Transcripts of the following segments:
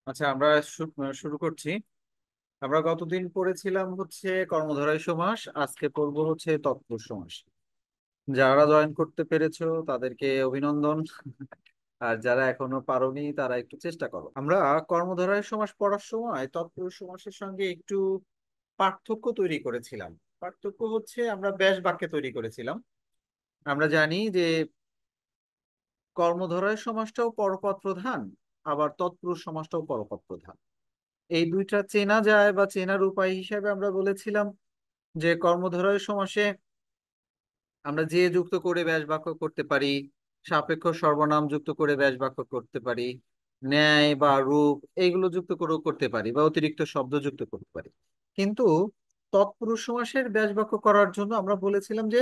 আচ্ছা, আমরা শুরু করছি। আমরা গতদিন পড়েছিলাম হচ্ছে কর্মধারয় সমাস, আজকে পড়বো হচ্ছে তৎপুরুষ সমাস। যারা জয়েন করতে পেরেছো তাদেরকে অভিনন্দন। আর যারা এখনো পারোনি তারা একটু চেষ্টা করো। আমরা কর্মধারয় সমাস পড়ার সময় তৎপুরুষ সমাসের সঙ্গে একটু পার্থক্য তৈরি করেছিলাম। পার্থক্য হচ্ছে আমরা ব্যাস বাক্যে তৈরি করেছিলাম। আমরা জানি যে কর্মধারয় সমাসটাও পরপদ প্রধান, আবার তৎপুরুষ সমাসটাও পরপদ প্রধান। এই দুইটা চেনা যায় বা চেনার উপায় হিসেবে আমরা বলেছিলাম যে কর্মধারয় সমাসে আমরা যে যুক্ত করে ব্যাস বাক্য করতে পারি, সাপেক্ষ সর্বনাম যুক্ত করে ব্যাস বাক্য করতে পারি, ন্যায় বা রূপ এইগুলো যুক্ত করেও করতে পারি, বা অতিরিক্ত শব্দ যুক্ত করতে পারি। কিন্তু তৎপুরুষ সমাসের ব্যাস বাক্য করার জন্য আমরা বলেছিলাম যে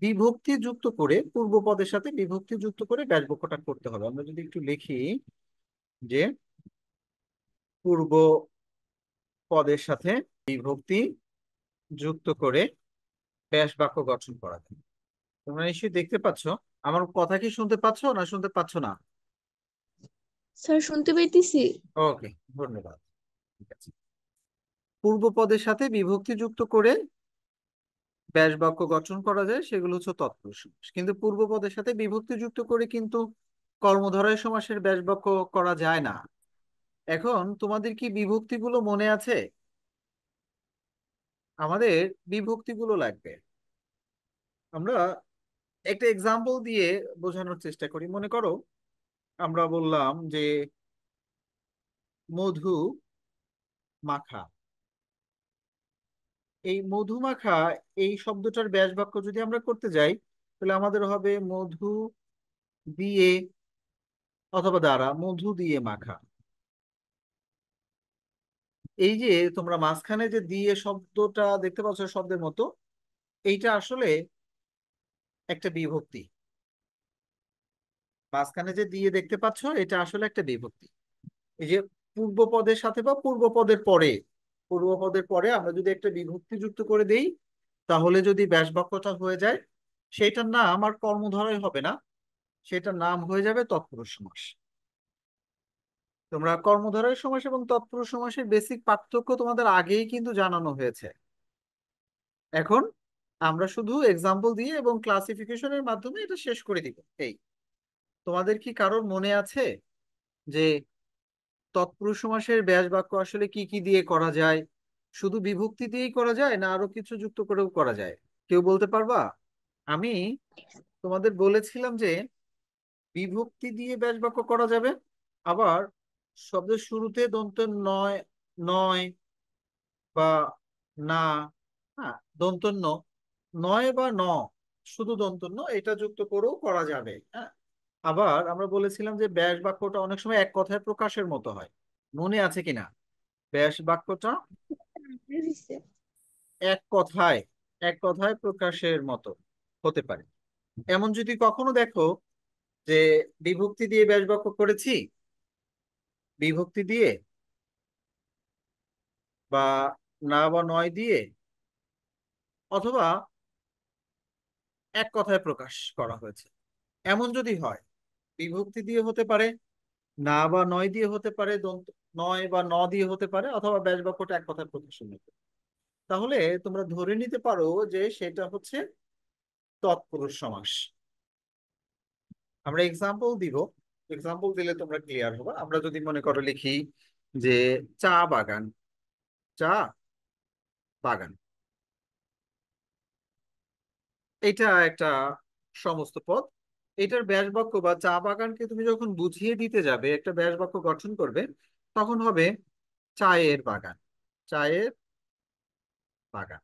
বিভক্তি যুক্ত করে, পূর্ব পদের সাথে বিভক্তি যুক্ত করে ব্যাস বাক্যটা করতে হবে। আমরা যদি একটু লিখি যে পূর্ব পদের সাথে বিভক্তি যুক্ত করে ব্যাস বাক্য গঠন করা যায়। তোমরা নিশ্চয়ই দেখতে পাচ্ছ। আমার কথা কি শুনতে পাচ্ছ না শুনতে পাচ্ছ না? স্যার শুনতে পাইতেছি। ওকে, ধন্যবাদ। ঠিক আছে, পূর্ব পদের সাথে বিভক্তি যুক্ত করে ব্যাস বাক্য গঠন করা যায়, সেগুলো হচ্ছে তৎপুরুষ সমাস। কিন্তু পূর্ব পদের সাথে বিভক্তি যুক্ত করে কিন্তু কর্মধারয় সমাসের ব্যাস বাক্য করা যায় না। এখন তোমাদের কি বিভক্তিগুলো মনে আছে? আমাদের বিভক্তিগুলো লাগবে। আমরা একটা এক্সাম্পল দিয়ে বোঝানোর চেষ্টা করি। মনে করো আমরা বললাম যে মধু মাখা। এই মধুমাখা, এই শব্দটার ব্যাস বাক্য যদি আমরা করতে যাই, তাহলে আমাদের হবে মধু দিয়ে অথবা দ্বারা মধু দিয়ে মাখা। এই যে তোমরা মাঝখানে যে দিয়ে শব্দটা দেখতে পাচ্ছ শব্দের মতো, এইটা আসলে একটা বিভক্তি। মাঝখানে যে দিয়ে দেখতে পাচ্ছ এটা আসলে একটা বিভক্তি। এই যে পূর্ব পদের সাথে বা পূর্ব পদের পরে, পূর্ব পদের পরে আমরা যদি একটা বিভক্তি যুক্ত করে দেই, তাহলে যদি ব্যাস বাক্যটা হয়ে যায়, সেটার নাম আর কর্মধারয় হবে না, সেটার নাম হয়ে যাবে তৎপুরুষ সমাস। তোমরা কর্মধারয় সমাস এবং তৎপুরুষ সমাসের বেসিক পার্থক্য তোমাদের আগেই কিন্তু জানানো হয়েছে। এখন আমরা শুধু এক্সাম্পল দিয়ে এবং ক্লাসিফিকেশনের মাধ্যমে এটা শেষ করে দিব। এই, তোমাদের কি কারোর মনে আছে যে তৎপুরুষ সমাসের ব্যাস বাক্য আসলে কি কি দিয়ে করা যায়? শুধু বিভক্তি দিয়েই করা যায় না আরো কিছু যুক্ত করেও করা যায়? কেউ বলতে পারবা? আমি তোমাদের বলেছিলাম যে বিভক্তি দিয়ে ব্যাস বাক্য করা যাবে, আবার শব্দের শুরুতে দন্ত নয়, নয় বা না, হ্যাঁ দন্তন্য, নয় বা ন, শুধু দন্তন্য এটা যুক্ত করেও করা যাবে। হ্যাঁ, আবার আমরা বলেছিলাম যে ব্যাস বাক্যটা অনেক সময় এক কথায় প্রকাশের মতো হয়। মনে আছে কিনা? ব্যাস বাক্যটা এক কথায়, এক কথায় প্রকাশের মতো হতে পারে। এমন যদি কখনো দেখো যে বিভক্তি দিয়ে ব্যাস বাক্য করেছি, বিভক্তি দিয়ে বা না বা নয় দিয়ে, অথবা এক কথায় প্রকাশ করা হয়েছে, এমন যদি হয়, বিভক্তি দিয়ে হতে পারে, না বা নয় দিয়ে হতে পারে, দন্ত নয় বা ন দিয়ে হতে পারে, অথবা ব্যাস বাক্যটা এক কথায় প্রকাশ হতে, তাহলে তোমরা ধরে নিতে পারো যে সেটা হচ্ছে তৎপুরুষ সমাস। আমরা এক্সাম্পল দিব, এক্সাম্পল দিলে তোমরা ক্লিয়ার হবে। আমরা যদি মনে করো লিখি যে চা বাগান, চা বাগান, এটা একটা সমস্ত পদ। এটার ব্যাস বাক্য বা চা বাগানকে তুমি যখন বুঝিয়ে দিতে যাবে, একটা ব্যাস বাক্য গঠন করবে, তখন হবে চায়ের বাগান, চায়ের বাগান।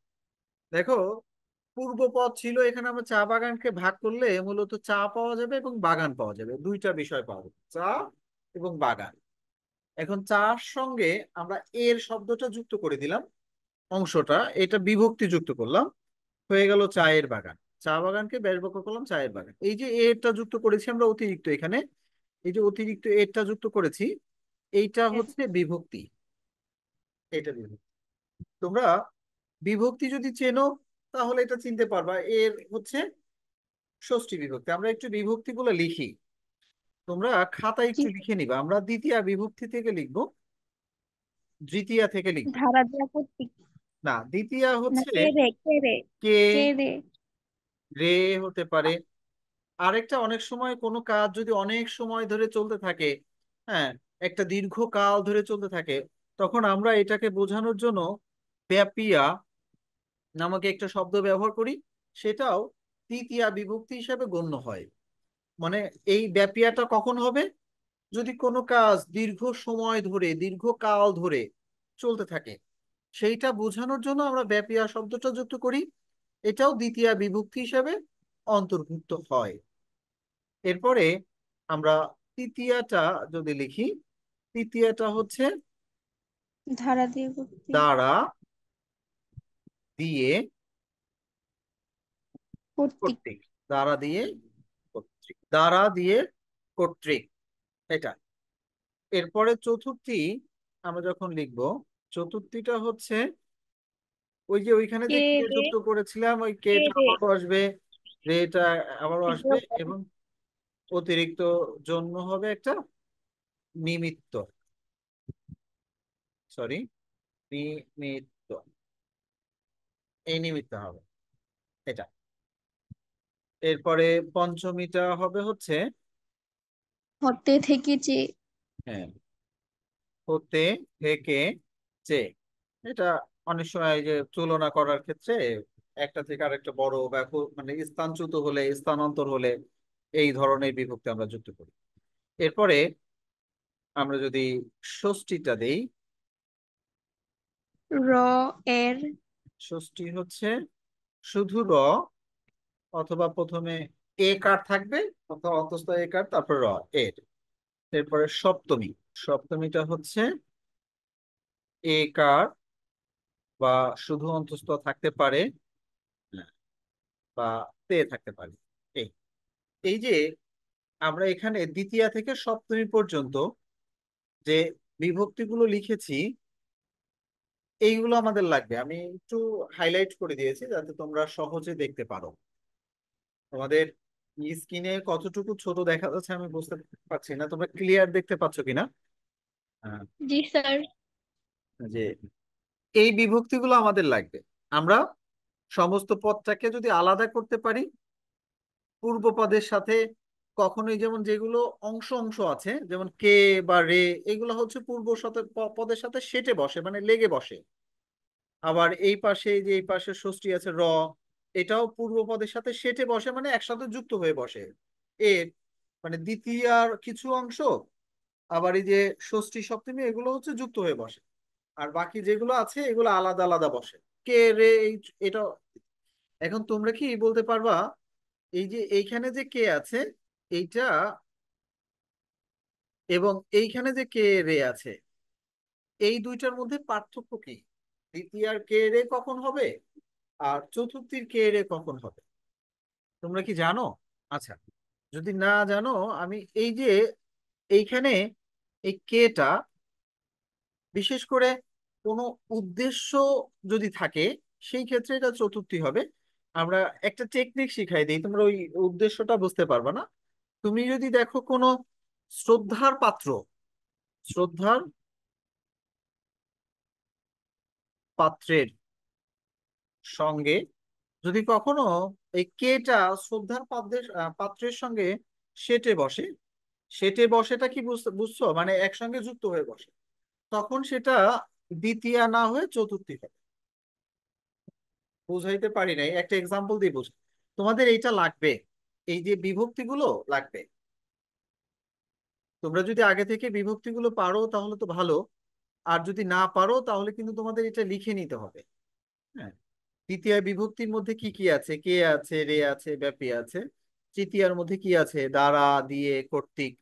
দেখো, পূর্ব পদ ছিল, এখানে আমরা চা বাগানকে ভাগ করলে মূলত চা পাওয়া যাবে এবং বাগান পাওয়া যাবে, দুইটা বিষয় পাওয়া যাবে, চা এবং বাগান। এখন চার সঙ্গে আমরা এর শব্দটা যুক্ত করে দিলাম, অংশটা এটা বিভক্তি যুক্ত করলাম, হয়ে গেল চায়ের বাগান। চা বাগানকে ব্যাস বাক্য করলাম চায়ের বাগান। এই যে এরটা যুক্ত করেছি আমরা অতিরিক্ত এখানে, এই যে অতিরিক্ত এরটা যুক্ত করেছি, এইটা হচ্ছে বিভক্তি। এটা বিভক্তি। তোমরা বিভক্তি যদি চেনো তাহলে এটা চিনতে পারবা, এর হচ্ছে ষষ্ঠী বিভক্তি। আমরা একটু বিভক্তিগুলো লিখি, তোমরা খাতায় জি। একটু লিখে নিবা। আমরা দ্বিতীয় বিভক্তি থেকে লিখবো। দ্বিতীয়া থেকে লিখবো। ধারা দিয়া কর্তৃক। না, দ্বিতীয়া না, হচ্ছে কে রে কে রে কে, কে রে। রে হতে পারে। আরেকটা, অনেক সময় কোনো কাজ যদি অনেক সময় ধরে চলতে থাকে, হ্যাঁ, একটা দীর্ঘ কাল ধরে চলতে থাকে, তখন আমরা এটাকে বোঝানোর জন্য ব্যাপিয়া নামক একটা শব্দ ব্যবহার করি। সেটাও তৃতীয়া বিভক্তি হিসাবে গণ্য হয়। মানে এই ব্যাপিয়াটা কখন হবে? যদি কোনো কাজ দীর্ঘ সময় ধরে, দীর্ঘকাল ধরে চলতে থাকে, সেইটা বোঝানোর জন্য আমরা ব্যাপিয়া শব্দটা যুক্ত করি। এটাও দ্বিতীয়া বিভক্তি হিসাবে অন্তর্ভুক্ত হয়। এরপরে আমরা তৃতীয়াটা যদি লিখি, তৃতীয়াটা হচ্ছে ধারা দিয়ে কর্তৃক। দ্বারা, দিয়ে, কর্তৃক। কর্তৃক। দ্বারা দিয়ে কর্তৃক, দ্বারা দিয়ে কর্তৃক, এটা। এরপরে চতুর্থী আমরা যখন লিখব, চতুর্থীটা হচ্ছে ওই যে ওইখানে যে কে কে রে যুক্ত করেছিলাম, ওই কে কেটা রে। আবারও আসবে, রেটা আবারও আসবে, এগুলো এবং অতিরিক্ত জন্য হবে একটা নিমিত্ত, সরি, নিমিত্ত, এই নিমিত্ত হবে এটা। এরপরে পঞ্চমীটা হবে হচ্ছে, হতে থেকে যে। হ্যাঁ, হতে থেকে যে। এটা অনেক সময় এই যে তুলনা করার ক্ষেত্রে একটা থেকে আরেকটা বড় বা মানে স্থানচ্যুত হলে, স্থানান্তর হলে এই ধরনের বিভক্তি আমরা যুক্ত করি। এরপরে আমরা যদি ষষ্ঠীটা দেই, র এর। ষষ্ঠী হচ্ছে শুধু র, অথবা প্রথমে এ কার থাকবে, অথবা অন্তস্থ এ কার, তারপর র, এর। এরপরে সপ্তমী, সপ্তমীটা হচ্ছে এ কার, বা শুধু অন্তস্থ থাকতে পারে, বা তে থাকতে পারে। এই এই যে আমরা এখানে দ্বিতীয়া থেকে সপ্তমী পর্যন্ত যে বিভক্তিগুলো লিখেছি, এইগুলো আমাদের লাগবে। আমি একটু হাইলাইট করে দিয়েছি যাতে তোমরা সহজে দেখতে পারো। তোমাদের স্ক্রিনে কতটুকু ছোট দেখা যাচ্ছে আমি বুঝতে পারছি না, তোমরা ক্লিয়ার দেখতে পাচ্ছ কিনা। হ্যাঁ, জি স্যার। যে এই বিভক্তিগুলো আমাদের লাগবে। আমরা সমস্ত পদটাকে যদি আলাদা করতে পারি পূর্ব পদের সাথে, কখনোই যেমন যেগুলো অংশ অংশ আছে, যেমন কে বা রে, এগুলো হচ্ছে পূর্ব সাথে পদের সাথে সেটে বসে, মানে লেগে বসে। আবার এই পাশে, এই যে এই পাশে ষষ্ঠী আছে র, এটাও পূর্ব পদের সাথে সেটে বসে, মানে একসাথে যুক্ত হয়ে বসে। এর মানে দ্বিতীয়ার কিছু অংশ, আবার এই যে ষষ্ঠী সপ্তমী, এগুলো হচ্ছে যুক্ত হয়ে বসে। আর বাকি যেগুলো আছে এগুলো আলাদা আলাদা বসে। কে রে এটা। এখন তোমরা কি বলতে পারবা, এই যে এইখানে যে কে আছে এইটা, এবং এইখানে যে কে রে আছে, এই দুইটার মধ্যে পার্থক্য কি? দ্বিতীয়ার কে রে কখন হবে, আর চতুর্থীর কে রে কখন হবে? তোমরা কি জানো? আচ্ছা, যদি না জানো, আমি এই যে এইখানে এই কেটা, বিশেষ করে কোনো উদ্দেশ্য যদি থাকে, সেই ক্ষেত্রে এটা চতুর্থী হবে। আমরা একটা টেকনিক শিখাই দিই, তোমরা ওই উদ্দেশ্যটা বুঝতে পারবে না। তুমি যদি দেখো কোনো শ্রদ্ধার পাত্র, শ্রদ্ধার পাত্রের সঙ্গে যদি কখনো এই কেটা শ্রদ্ধার পাত্রের সঙ্গে সেটে বসে, সেটে বসেটা কি বুঝছো, মানে একসঙ্গে যুক্ত হয়ে বসে, তখন সেটা দ্বিতীয়া না হয়ে চতুর্থী হবে। বুঝাইতে পারি নাই, একটা এক্সাম্পল দিয়ে বুঝ। তোমাদের এইটা লাগবে, এই যে বিভক্তিগুলো লাগবে। তোমরা যদি আগে থেকে বিভক্তিগুলো পারো তাহলে তো ভালো, আর যদি না পারো তাহলে কিন্তু তোমাদের এটা লিখে নিতে হবে। হ্যাঁ, তৃতীয় বিভক্তির মধ্যে কি কি আছে? কে আছে, রে আছে, ব্যাপী আছে। তৃতীয়ার মধ্যে কি আছে? দ্বারা, দিয়ে, কর্তৃক।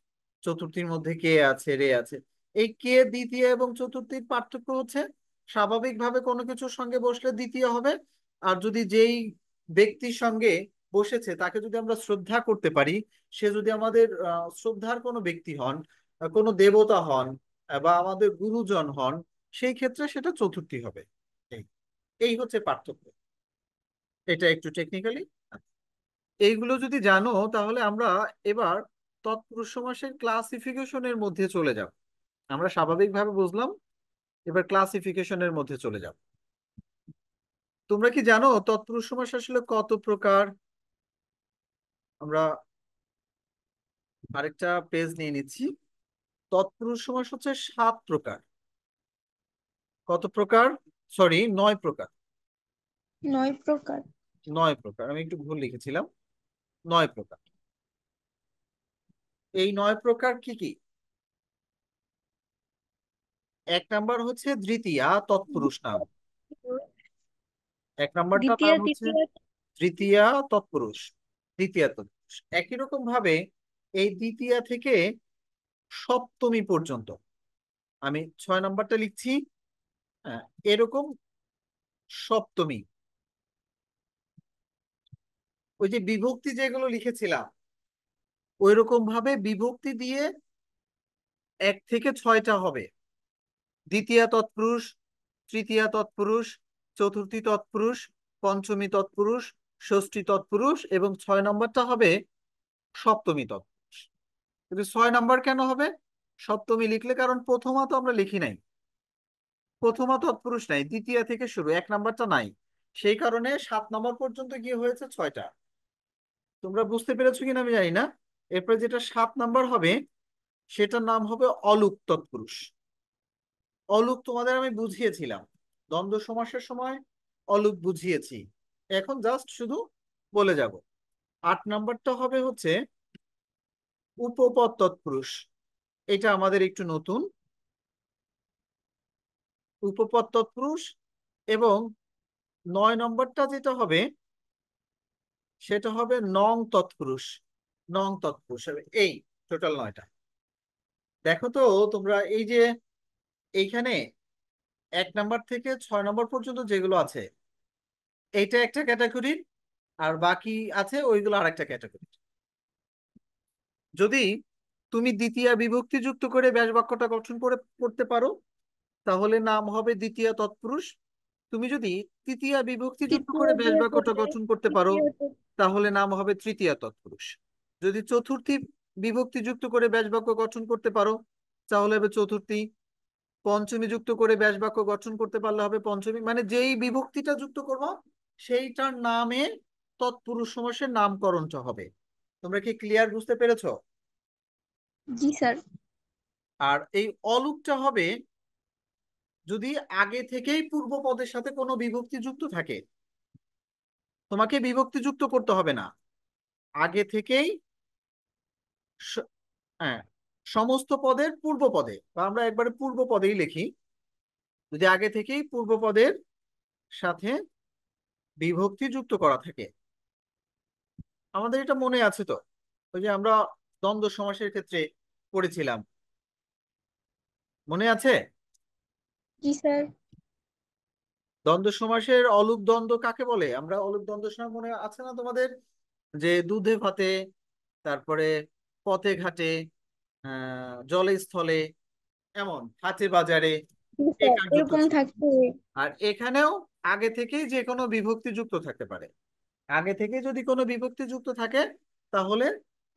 চতুর্থীর মধ্যে কে আছে, রে আছে। এই কে দ্বিতীয় এবং চতুর্থীর পার্থক্য হচ্ছে, স্বাভাবিকভাবে কোনো কিছুর সঙ্গে বসলে দ্বিতীয় হবে, আর যদি যেই ব্যক্তির সঙ্গে বসেছে তাকে যদি আমরা শ্রদ্ধা করতে পারি, সে যদি আমাদের শ্রদ্ধার কোনো ব্যক্তি হন, কোনো দেবতা হন, বা আমাদের গুরুজন হন, সেই ক্ষেত্রে সেটা চতুর্থী হবে। এই এই হচ্ছে পার্থক্য। এটা একটু টেকনিক্যালি। এইগুলো যদি জানো তাহলে আমরা এবার তৎপুরুষ সমাসের ক্লাসিফিকেশনের মধ্যে চলে যাব। আমরা স্বাভাবিকভাবে বুঝলাম এবার ক্লাসিফিকেশনের মধ্যে চলে যাব। তোমরা কি জানো তৎপুরুষ সমাস আসলে কত প্রকার? আমরা আরেকটা পেজ নিয়ে নিচ্ছি। তৎপুরুষ সমাস হচ্ছে 7 প্রকার। কত প্রকার? সরি, 9 প্রকার। 9 প্রকার। 9 প্রকার, আমি একটু ভুল লিখেছিলাম। 9 প্রকার। এই 9 প্রকার কি কি? এক নাম্বার হচ্ছে দ্বিতীয়া তৎপুরুষ নাম। এক নাম্বারটার দ্বিতীয় নাম হচ্ছে তৃতীয়। তৃতীয়া তৎপুরুষ। দ্বিতীয়া তৎপুরুষ একই রকম ভাবে এই দ্বিতীয়া থেকে সপ্তমী পর্যন্ত, আমি 6 নাম্বারটা লিখছি। হ্যাঁ, এরকম সপ্তমী, ওই যে বিভক্তি যেগুলো লিখেছিলাম ওই রকম ভাবে বিভক্তি দিয়ে 1 থেকে 6টা হবে। দ্বিতীয়া তৎপুরুষ, তৃতীয়া তৎপুরুষ, চতুর্থী তৎপুরুষ, পঞ্চমী তৎপুরুষ, ষষ্ঠী তৎপুরুষ এবং 6 নাম্বারটা হবে সপ্তমী তৎপুরুষ। কিন্তু 6 নাম্বার কেন হবে সপ্তমী লিখলে? কারণ প্রথমা তো আমরা লিখি নাই, প্রথমা তৎপুরুষ নাই, দ্বিতীয়া থেকে শুরু, 1 নাম্বারটা নাই। সেই কারণে 7 নাম্বার পর্যন্ত গিয়ে হয়েছে 6টা। তোমরা বুঝতে পেরেছো কিনা আমি জানি না। এরপরে যেটা 7 নাম্বার হবে সেটার নাম হবে অলুক তৎপুরুষ। অলুক তোমাদের আমি বুঝিয়েছিলাম দ্বন্দ্ব সমাসের সময়, অলুক বুঝিয়েছি। এখন জাস্ট শুধু বলে যাব। 8 নাম্বারটা হবে হচ্ছে উপপদ তৎপুরুষ। এটা আমাদের একটু নতুন, উপপদ তৎপুরুষ। এবং 9 নম্বরটা যেটা হবে সেটা হবে নং তৎপুরুষ। নং তৎপুরুষ হবে এই টোটাল 9টা। দেখো তো তোমরা এই যে এইখানে 1 নাম্বার থেকে 6 নম্বর পর্যন্ত যেগুলো আছে এইটা একটা ক্যাটাগরি, আর বাকি আছে ওইগুলো আরেকটা ক্যাটাগরি। যদি তুমি দ্বিতীয় বিভক্তি যুক্ত করে ব্যাস বাক্যটা গঠন করে করতে পারো তাহলে নাম হবে দ্বিতীয় তৎপুরুষ। তুমি যদি তৃতীয় বিভক্তি যুক্ত তৃতীয় করে ব্যাস দিয়ে বাক্যটা করলে গঠন করতে পারো তৃতীয় তাহলে নাম হবে তৃতীয় তৎপুরুষ। যদি চতুর্থী বিভক্তি যুক্ত করে ব্যাস বাক্য গঠন করতে পারো তাহলে হবে চতুর্থী। পঞ্চমী যুক্ত করে ব্যাস বাক্য গঠন করতে পারলে হবে পঞ্চমী। মানে যেই বিভক্তিটা যুক্ত করবো সেইটার নামে তৎপুরুষ সমাসের নামকরণটা হবে। তোমরা কি ক্লিয়ার, বুঝতে পেরেছো? জি স্যার। আর এই অলুকটা হবে যদি আগে থেকেই পূর্ব পদের সাথে কোনো বিভক্তি যুক্ত থাকে। তোমাকে বিভক্তি যুক্ত করতে হবে না, আগে থেকেই স- হ্যাঁ, সমস্ত পদের পূর্ব পদে, বা আমরা একবারে পূর্ব পদেই লিখি, যদি আগে থেকেই পূর্ব পদের সাথে বিভক্তি যুক্ত করা থাকে। আমাদের এটা মনে আছে তো, ওই যে আমরা দ্বন্দ্ব সমাসের ক্ষেত্রে পড়েছিলাম, মনে আছে? জি স্যার। দ্বন্দ্ব সমাসের অলুক দ্বন্দ্ব কাকে বলে? আমরা অলুক দ্বন্দ্ব সমাস মনে আছে না তোমাদের? যে দুধে ভাতে, তারপরে পথে ঘাটে, জলে স্থলে, এমন হাটে বাজারে, জি এই স্যার, কার্যত এরকম ছিল। থাকতে। আর এখানেও আগে থেকেই যে কোনো বিভক্তি যুক্ত থাকতে পারে। আগে থেকে যদি কোনো বিভক্তি যুক্ত থাকে তাহলে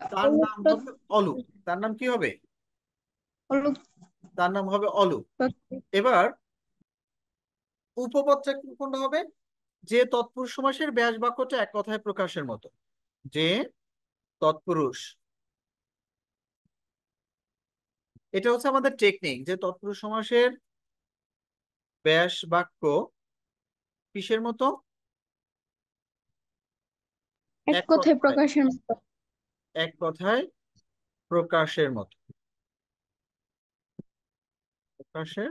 তার নাম অলুপ্ত। হবে অলুক। তার নাম কি হবে? অলুপ্ত। তার নাম হবে অলুক। এবার উপপদটা কোনটা হবে? যে তৎপুরুষ সমাসের ব্যাস বাক্যটা এক কথায় প্রকাশের মতো। যে তৎপুরুষ, এটা হচ্ছে আমাদের টেকনিক, যে তৎপুরুষ সমাসের ব্যাস বাক্য কিসের মতো? এক এক কথায় কথায়, প্রকাশের মতো। এক কথায় প্রকাশের মতো, প্রকাশের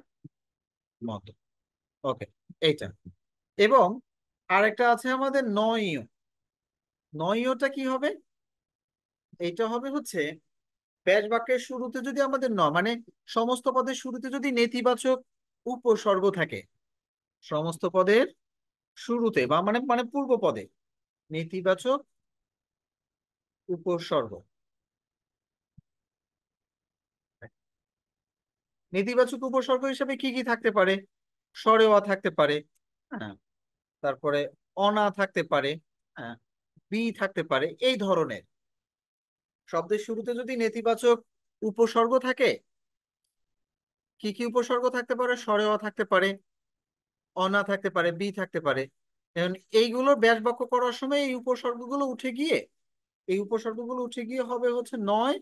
মতো। ওকে, এইটা। এবং আরেকটা আছে আমাদের নয়ীয়। নয়ীয়টা কি হবে? এইটা হবে হচ্ছে ব্যাস বাক্যের শুরুতে যদি আমাদের মানে সমস্ত পদের শুরুতে যদি নেতিবাচক উপসর্গ থাকে, সমস্ত পদের শুরুতে বা মানে মানে পূর্ব পদে নেতিবাচক উপসর্গ, নেতিবাচক উপসর্গ হিসেবে কি কি থাকতে পারে? সরেওয়া থাকতে পারে, হ্যাঁ, তারপরে অনা থাকতে পারে, হ্যাঁ, বি থাকতে পারে। এই ধরনের শব্দের শুরুতে যদি নেতিবাচক উপসর্গ থাকে কি কি উপসর্গ থাকতে পারে? স্বরে অ থাকতে পারে, অনা থাকতে পারে, বি থাকতে পারে। এখন এইগুলো ব্যাস বাক্য করার সময় এই উপসর্গগুলো উঠে গিয়ে হবে হচ্ছে নয়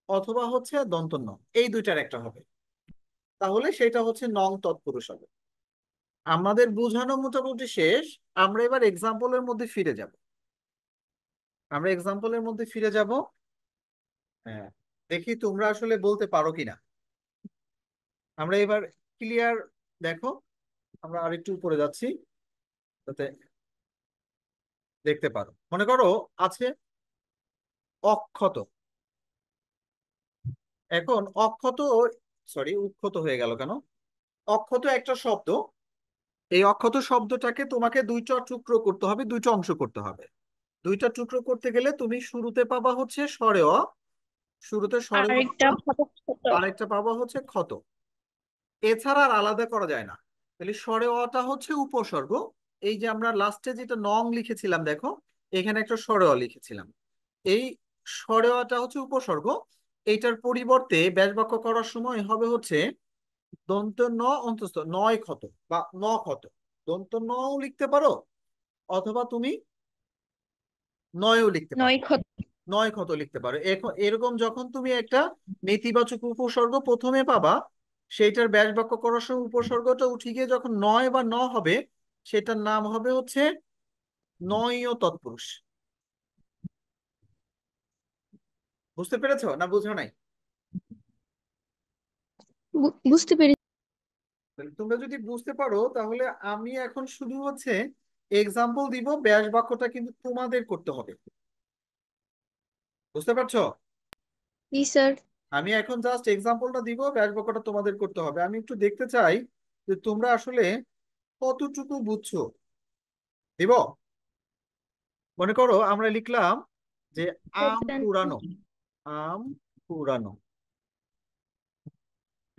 অথবা হচ্ছে দন্ত ন, এই দুইটার একটা হবে। তাহলে সেটা হচ্ছে নং তৎপুরুষ হবে। আমাদের বোঝানো মোটামুটি শেষ। আমরা এবার এক্সাম্পলের মধ্যে ফিরে যাব। আমরা এক্সাম্পলের মধ্যে ফিরে যাব। হ্যাঁ, দেখি তোমরা আসলে বলতে পারো কিনা। আমরা এবার ক্লিয়ার, দেখো, আমরা আরেকটু উপরে যাচ্ছি যাতে দেখতে পারো। মনে করো আছে অক্ষত। এখন অক্ষত, সরি উক্ষত হয়ে গেল কেন? অক্ষত একটা শব্দ। এই অক্ষত শব্দটাকে তোমাকে দুইটা টুকরো করতে হবে, দুইটা অংশ করতে হবে। দুইটা টুকরো করতে গেলে তুমি শুরুতে পাবা হচ্ছে স্বরে অ, শুরুতে স্বরে অ আরেকটা পাবা, ভাবক ছোট। আরেকটা পাবা হচ্ছে ক্ষত। এছাড়া আর আলাদা করা যায় না। তাহলে স্বরে অটা হচ্ছে উপসর্গ। এই যে আমরা লাস্টে যেটা নং লিখেছিলাম, দেখো এখানে একটা স্বরে অ লিখেছিলাম। এই স্বরে অটা হচ্ছে উপসর্গ। এইটার পরিবর্তে ব্যাস বাক্য করার সময় হবে হচ্ছে দন্ত ন অন্তস্থ নয় ক্ষত বা ন ক্ষত। দন্ত নও লিখতে পারো, অথবা তুমি নয়ও লিখতে পারো, নয় ক্ষত। নয় ক্ষত লিখতে পারো। এখন এরকম যখন তুমি একটা নেতিবাচক উপসর্গ প্রথমে পাবা, সেইটার ব্যাস বাক্য করার সময় উপসর্গটা উঠে গিয়ে যখন নয় বা ন হবে, সেটার নাম হবে হচ্ছে নয়ও তৎপুরুষ। বুঝতে পেরেছো না বুঝো নাই? বুঝতে পেরেছি। তাহলে তোমরা যদি বুঝতে পারো তাহলে আমি এখন শুধু হচ্ছে এক্সাম্পল দিব, ব্যাস বাক্যটা কিন্তু তোমাদের করতে হবে। বুঝতে পারছো? জি স্যার। আমি এখন জাস্ট এক্সাম্পলটা দিব, ব্যাস বাক্যটা তোমাদের করতে হবে। আমি একটু দেখতে চাই যে তোমরা আসলে কতটুকু বুঝছো। দিব। মনে করো আমরা লিখলাম যে আম কুড়ানো। আম কুড়ানো।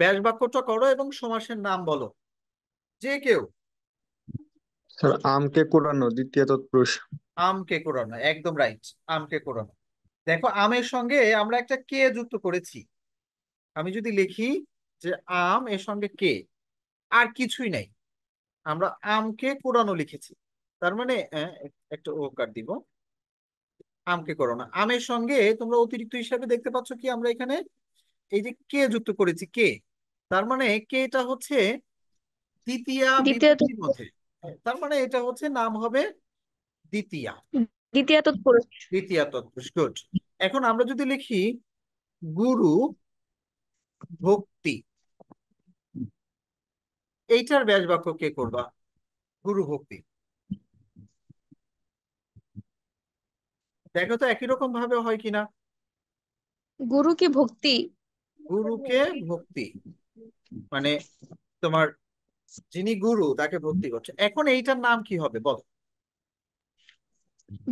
ব্যাস বাক্যটা করো এবং সমাসের নাম বলো, যে কেউ। স্যার আমকে কুড়ানো দ্বিতীয় তৎপুরুষ। আমকে কুড়ানো, একদম রাইট। আমকে কুড়ানো। দেখো আমের সঙ্গে আমরা একটা কে যুক্ত করেছি। আমি যদি লিখি যে আম এর সঙ্গে কে, আর কিছুই নাই, আমরা আমকে কুড়ানো লিখেছি। তার মানে একটা ও কার দিব, আমকে কুড়ানো। আমের সঙ্গে তোমরা অতিরিক্ত হিসাবে দেখতে পাচ্ছ কি আমরা এখানে এই যে কে যুক্ত করেছি, কে। তার মানে কেটা হচ্ছে দ্বিতীয়া দ্বিতীয় বিভক্তির মধ্যে। তার মানে এটা হচ্ছে নাম হবে দ্বিতীয়া। দ্বিতীয় তৎপুরুষ। দ্বিতীয়া তৎপুরুষ, গুড। এখন আমরা যদি লিখি গুরু ভক্তি, এইটার ব্যাস বাক্য কে করবা? গুরু ভক্তি। দেখো তো একই রকম ভাবে হয় কিনা। গুরু কি ভক্তি? গুরুকে ভক্তি মানে তোমার যিনি গুরু তাকে ভক্তি করছে। এখন এইটার নাম কি হবে বলো?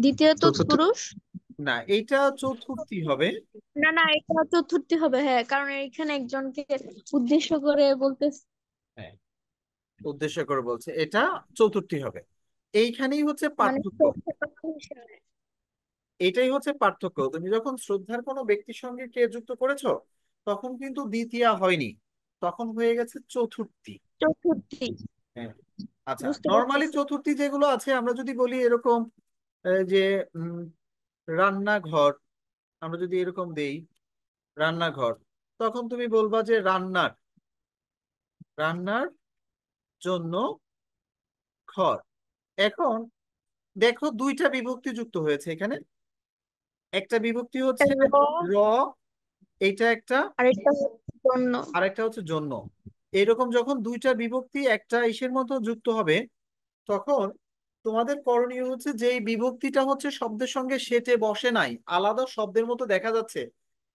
দ্বিতীয় চতুর্থ। তৎপুরুষ। না, এইটা চতুর্থী হবে। না না, এটা চতুর্থী হবে, হ্যাঁ, কারণ এখানে একজনকে উদ্দেশ্য করে বলতেছে। হ্যাঁ, উদ্দেশ্য করে বলছে, এটা চতুর্থী হবে। এইখানেই হচ্ছে মানে পার্থক্য। শ্রদ্ধা করা হিসেবে। এটাই হচ্ছে পার্থক্য। তুমি যখন শ্রদ্ধার কোনো ব্যক্তির সঙ্গে কে যুক্ত করেছো, তখন কিন্তু দ্বিতীয়া হয়নি, তখন হয়ে গেছে চতুর্থী। চতুর্থী। হ্যাঁ। আচ্ছা, বুঝতে নর্মালি পারতেছি। চতুর্থী যেগুলো আছে আমরা যদি বলি এরকম, যে উম, রান্নাঘর, আমরা যদি এরকম দেই রান্নাঘর, তখন তুমি বলবা যে রান্নার, রান্নার জন্য ঘর। এখন দেখো দুইটা বিভক্তি যুক্ত হয়েছে এখানে। একটা বিভক্তি হচ্ছে র। র, এইটা একটা, আরেকটা জন্য। আর একটা হচ্ছে জন্য। এরকম যখন দুইটা বিভক্তি একটা ইসের মতো যুক্ত হবে, তখন তোমাদের করণীয় হচ্ছে যে এই বিভক্তিটা হচ্ছে শব্দের সঙ্গে সেটে বসে নাই, আলাদা শব্দের মতো দেখা যাচ্ছে,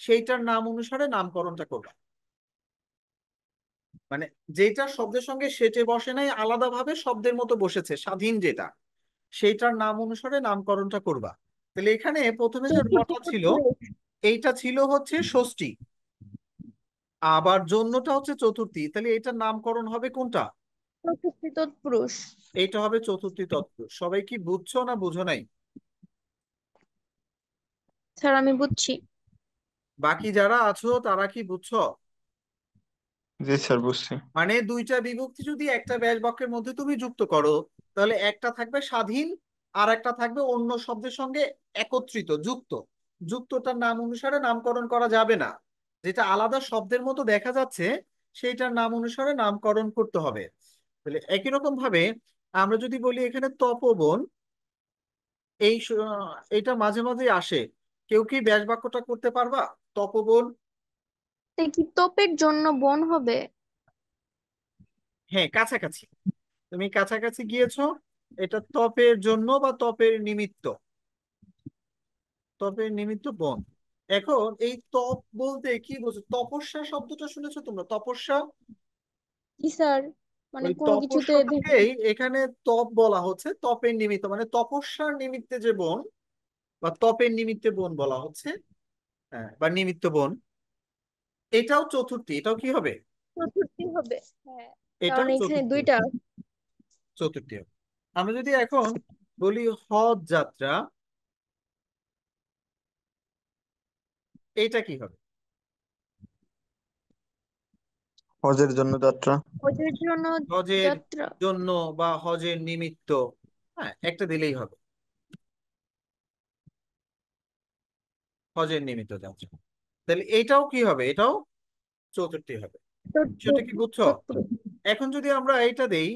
সেইটার নাম অনুসারে নামকরণটা করবা। মানে যেটা শব্দের সঙ্গে সেটে বসে নাই, আলাদাভাবে শব্দের মতো বসেছে স্বাধীন যেটা, সেইটার নাম অনুসারে নামকরণটা করবা। তাহলে এখানে প্রথমে যে চতুর্থী রটা ছিল, তৎপুরুষ। এইটা ছিল হচ্ছে ষষ্ঠী, আবার জন্যটা হচ্ছে চতুর্থী। তাহলে এটার নামকরণ হবে কোনটা? চতুর্থী তৎপুরুষ। এইটা হবে চতুর্থী তৎপুরুষ। সবাই কি বুঝছো না বুঝো নাই? স্যার আমি বুঝছি। বাকি যারা আছো তারা কি বুঝছো? জি স্যার, বুঝছি। মানে দুইটা বিভক্তি যদি একটা ব্যাস বাক্যের মধ্যে তুমি যুক্ত করো, তাহলে একটা থাকবে স্বাধীন, আর একটা থাকবে অন্য শব্দের সঙ্গে একত্রিত, যুক্ত। যুক্তটার নাম অনুসারে নামকরণ করা যাবে না। যেটা আলাদা শব্দের মতো দেখা যাচ্ছে সেইটার নাম অনুসারে নামকরণ করতে হবে। তাহলে একই রকম ভাবে আমরা যদি বলি এখানে তপবন, এটা মাঝে মাঝে আসে। কেউ কি ব্যাস বাক্যটা করতে পারবা? তপবন। তা কি তোপের জন্য বন হবে? হ্যাঁ, কাছাকাছি, তুমি কাছাকাছি গিয়েছো। এটা তপের জন্য বা তপের নিমিত্ত, তপের নিমিত্ত বন। এখন এই তপ বলতে কি বোঝো? তপস্যা শব্দটা শুনেছো তোমরা? তপস্যা। কি স্যার, মানে ওই কোনো কিছুতে তপস্যাটাকেই এখানে তপ বলা হচ্ছে, তপের নিমিত্ত মানে তপস্যার নিমিত্তে যে বন, বা তপের নিমিত্তে বন বলা হচ্ছে। হ্যাঁ, বা নিমিত্ত বন। এটাও চতুর্থী, এটাও কি হবে? চতুর্থী হবে। হ্যাঁ, কারণ এটাও এখানে চতুর্থী হবে। দুইটা। চতুর্থী হবে। আমরা যদি এখন বলি হজ যাত্রা, এটা কি হবে? হজের জন্য যাত্রা। ওদের জন্য হজের যাত্রা। জন্য বা হজের নিমিত্ত, হ্যাঁ একটা দিলেই হবে, হজের নিমিত্ত যাত্রা। তাহলে এটাও কি হবে? এটাও চতুর্থী হবে। সেটা কি বুঝছো? চতুর্থী। এখন যদি আমরা এইটা দেই,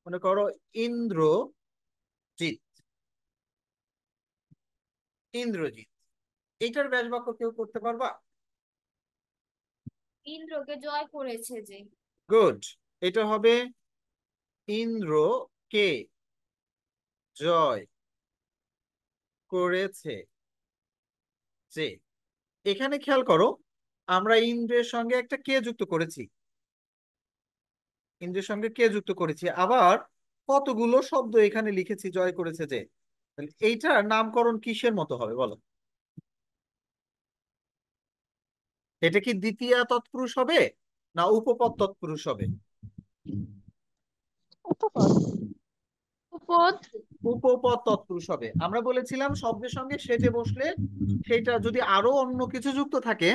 মনে করো ইন্দ্রজিৎ, ইন্দ্রজিৎ, এইটার ব্যাস বাক্য কেউ করতে পারবা? ইন্দ্রকে জয় করেছে যে। গুড। এটা হবে ইন্দ্র কে জয় করেছে যে। এখানে খেয়াল করো, আমরা ইন্দ্রের সঙ্গে একটা কে যুক্ত করেছি, ইন্দ্রের সঙ্গে কে যুক্ত করেছি, আবার কতগুলো শব্দ এখানে লিখেছি জয় করেছে যে। তাহলে এইটার নামকরণ কিসের মতো হবে বলো? এটা কি দ্বিতীয়া তৎপুরুষ হবে, না উপপদ তৎপুরুষ হবে? উপপদ। উপপদ। উপপদ তৎপুরুষ হবে। আমরা বলেছিলাম শব্দের সঙ্গে সেজে বসলে সেটা যদি আরো অন্য কিছু যুক্ত থাকে,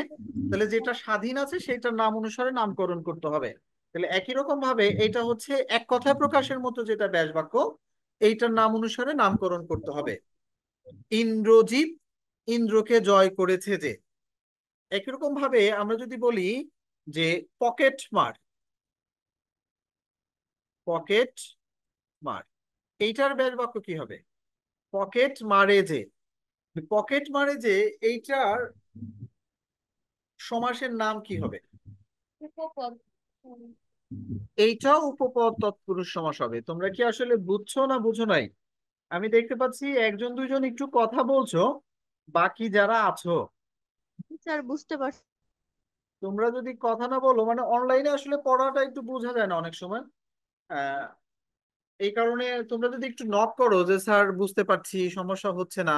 তাহলে যেটা স্বাধীন আছে সেটার নাম অনুসারে নামকরণ করতে হবে। তাহলে একই রকম ভাবে এটা হচ্ছে এক কথায় প্রকাশের মতো যেটা ব্যাস বাক্য, এইটার নাম অনুসারে নামকরণ করতে হবে। ইন্দ্রজিৎ ইন্দ্রকে জয় করেছে যে। একই রকম ভাবে আমরা যদি বলি যে পকেট মার, পকেট মার, এইটার ব্যাস বাক্য কি হবে? পকেট মারে যে। পকেট মারে যে, এইটার সমাসের নাম কি হবে? উপপদ। এইটাও উপপদ তৎপুরুষ সমাস হবে। তোমরা কি আসলে বুঝছো না বুঝো নাই? আমি দেখতে পাচ্ছি একজন দুইজন একটু কথা বলছো, বাকি যারা আছো স্যার বুঝতে পারছি। তোমরা যদি কথা না বলো, মানে অনলাইনে আসলে পড়াটা একটু বোঝা যায় না অনেক সময়। আহ এই কারণে তোমরা যদি একটু নক করো যে স্যার বুঝতে পারছি, সমস্যা হচ্ছে না,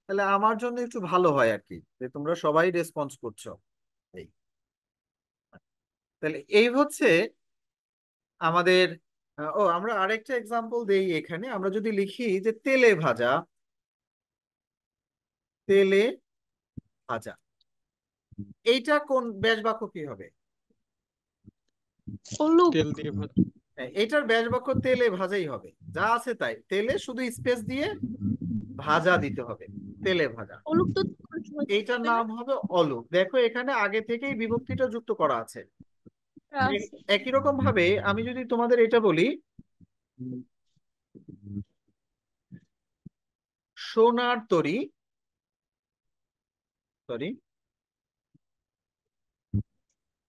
তাহলে আমার জন্য একটু ভালো হয় আর কি, যে তোমরা সবাই রেসপন্স করছো। এই, তাহলে এই হচ্ছে আমাদের আমরা আরেকটা এক্সাম্পল দেই এখানে। আমরা যদি লিখি যে তেলে ভাজা, তেলে ভাজা, এইটা কোন ব্যাস বাক্য কি হবে? অলুক। তেল দিয়ে ভাত। হ্যাঁ, এইটার ব্যাস বাক্য তেলে ভাজাই হবে। যা আছে তাই, তেলে শুধু স্পেস দিয়ে ভাজা দিতে হবে, তেলে ভাজা। অলুক তো তৎপুরুষ এইটার হবে না? নাম হবে অলু। দেখো এখানে আগে থেকেই বিভক্তিটা যুক্ত করা আছে। আছে। একই রকম ভাবে আমি যদি তোমাদের এটা বলি সোনার তরী, সরি,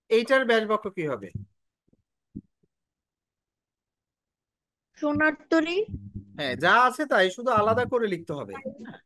এইটার ব্যাস বাক্য কি হবে? সোনার তরী। হ্যাঁ, যা আছে তাই, শুধু আলাদা করে লিখতে হবে। হ্যাঁ,